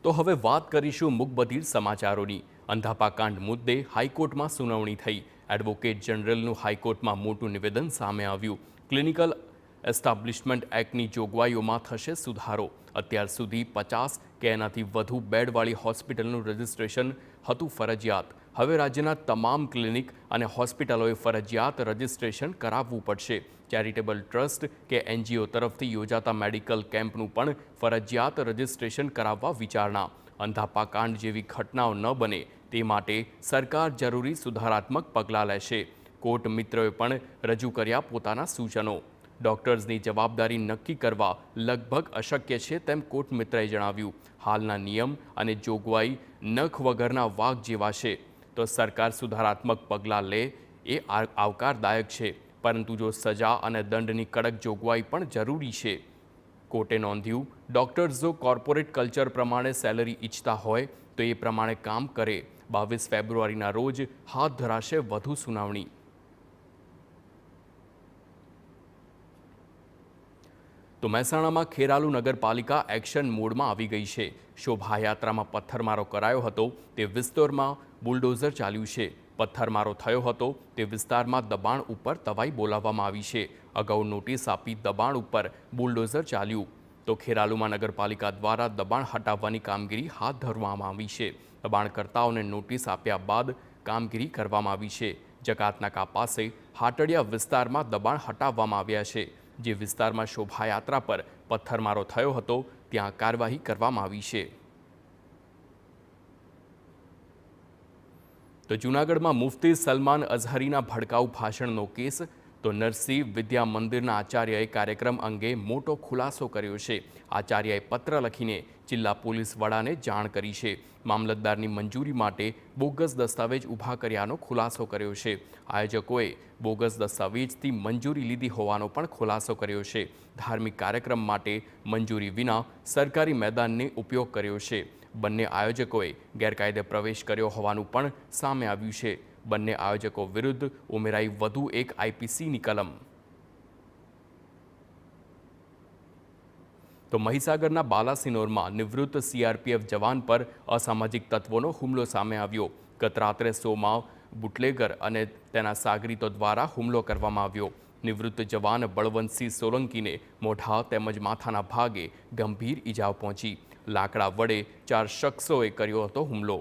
તો હવે વાત કરીશું મૂકબધિર સમાચારોની। અંધાપાકાંડ મુદ્દે હાઈકોર્ટમાં સુનાવણી થઈ। એડવોકેટ જનરલનું હાઈકોર્ટમાં મોટું નિવેદન સામે આવ્યું। ક્લિનિકલ એસ્ટાબ્લિશમેન્ટ એક્ટની જોગવાઈઓમાં થશે સુધારો। અત્યાર સુધી 50 કે એનાથી વધુ બેડવાળી હોસ્પિટલનું રજિસ્ટ્રેશન હતું ફરજિયાત। હવે રાજ્યના તમામ ક્લિનિક અને હોસ્પિટલોએ ફરજિયાત રજિસ્ટ્રેશન કરાવવું પડશે। ચેરિટેબલ ટ્રસ્ટ કે એનજીઓ તરફથી યોજાતા મેડિકલ કેમ્પનું પણ ફરજિયાત રજિસ્ટ્રેશન કરાવવા વિચારણા। અંધાપાકાંડ જેવી ઘટનાઓ ન બને તે માટે સરકાર જરૂરી સુધારાત્મક પગલાં લેશે। કોર્ટ મિત્રોએ પણ રજૂ કર્યા પોતાના સૂચનો। ડોક્ટર્સની જવાબદારી નક્કી કરવા લગભગ અશક્ય છે તેમ કોર્ટ મિત્રએ જણાવ્યું। હાલના નિયમ અને જોગવાઈ નખ વગરના વાઘ જેવા છે, તો સરકાર સુધારાત્મક પગલાં લે એ આવકારદાયક છે, પરંતુ જો સજા અને દંડની કડક જોગવાઈ પણ જરૂરી છે। કોર્ટે નોંધ્યું, ડોક્ટર્સ જો કોર્પોરેટ કલ્ચર પ્રમાણે સેલરી ઈચ્છતા હોય તો એ પ્રમાણે કામ કરે। 22 ફેબ્રુઆરીના રોજ હાથ ધરાશે વધુ સુનાવણી। તો મહેસાણામાં ખેરાલુ નગરપાલિકા એક્શન મોડમાં આવી ગઈ છે। શોભાયાત્રામાં પથ્થરમારો કરાયો હતો તે વિસ્તારમાં બુલડોઝર ચાલ્યું છે। પથ્થરમારો થયો હતો તે વિસ્તારમાં દબાણ ઉપર તવાઈ બોલાવવામાં આવી છે। અગાઉ નોટિસ આપી દબાણ ઉપર બુલડોઝર ચાલ્યું તો ખેરાલુમાં નગરપાલિકા દ્વારા દબાણ હટાવવાની કામગીરી હાથ ધરવામાં આવી છે। દબાણકર્તાઓને નોટિસ આપ્યા બાદ કામગીરી કરવામાં આવી છે। જકાતનાકા પાસે હાટડિયા વિસ્તારમાં દબાણ હટાવવામાં આવ્યા છે। જે વિસ્તારમાં શોભાયાત્રા પર પથ્થરમારો થયો હતો ત્યાં કાર્યવાહી કરવામાં આવી છે। તો જૂનાગઢમાં મુફ્તી સલમાન અઝહરીના ભડકાઉ ભાષણનો કેસ। તો નરસિંહ વિદ્યા મંદિરના આચાર્યએ કાર્યક્રમ અંગે મોટો ખુલાસો કર્યો છે। આચાર્યએ પત્ર લખીને જિલ્લા પોલીસ વડાને જાણ કરી છે। મામલતદારની મંજૂરી માટે બોગસ દસ્તાવેજ ઊભા કર્યાનો ખુલાસો કર્યો છે। આયોજકોએ બોગસ દસ્તાવેજથી મંજૂરી લીધી હોવાનો પણ ખુલાસો કર્યો છે। ધાર્મિક કાર્યક્રમ માટે મંજૂરી વિના સરકારી મેદાનને ઉપયોગ કર્યો છે। બંને આયોજકોએ ગેરકાયદે પ્રવેશ કર્યો હોવાનું પણ સામે આવ્યું છે। બંને આયોજકો વિરુદ્ધ ઉમેરાઈ વધુ એક આઈપીસીની કલમ। તો મહીસાગરના બાલાસિનોરમાં નિવૃત્ત સીઆરપીએફ જવાન પર અસામાજિક તત્વોનો હુમલો સામે આવ્યો। ગત રાત્રે સોમાં બુટલેગર અને તેના સાગરીતો દ્વારા હુમલો કરવામાં આવ્યો। નિવૃત્ત જવાન બળવંતસિંહ સોલંકીને મોઢા તેમજ માથાના ભાગે ગંભીર ઈજાઓ પહોંચી। લાકડા વડે 4 શખ્સોએ કર્યો હતો હુમલો।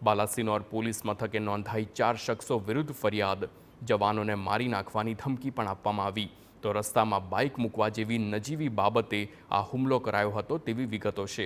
બાલાસિનોર પોલીસ મથકે નોંધાઈ 4 શખ્સો વિરુદ્ધ ફરિયાદ। જવાનોને મારી નાખવાની ધમકી પણ આપવામાં આવી। તો રસ્તામાં બાઇક મૂકવા જેવી નજીવી બાબતે આ હુમલો કરાયો હતો તેવી વિગતો છે।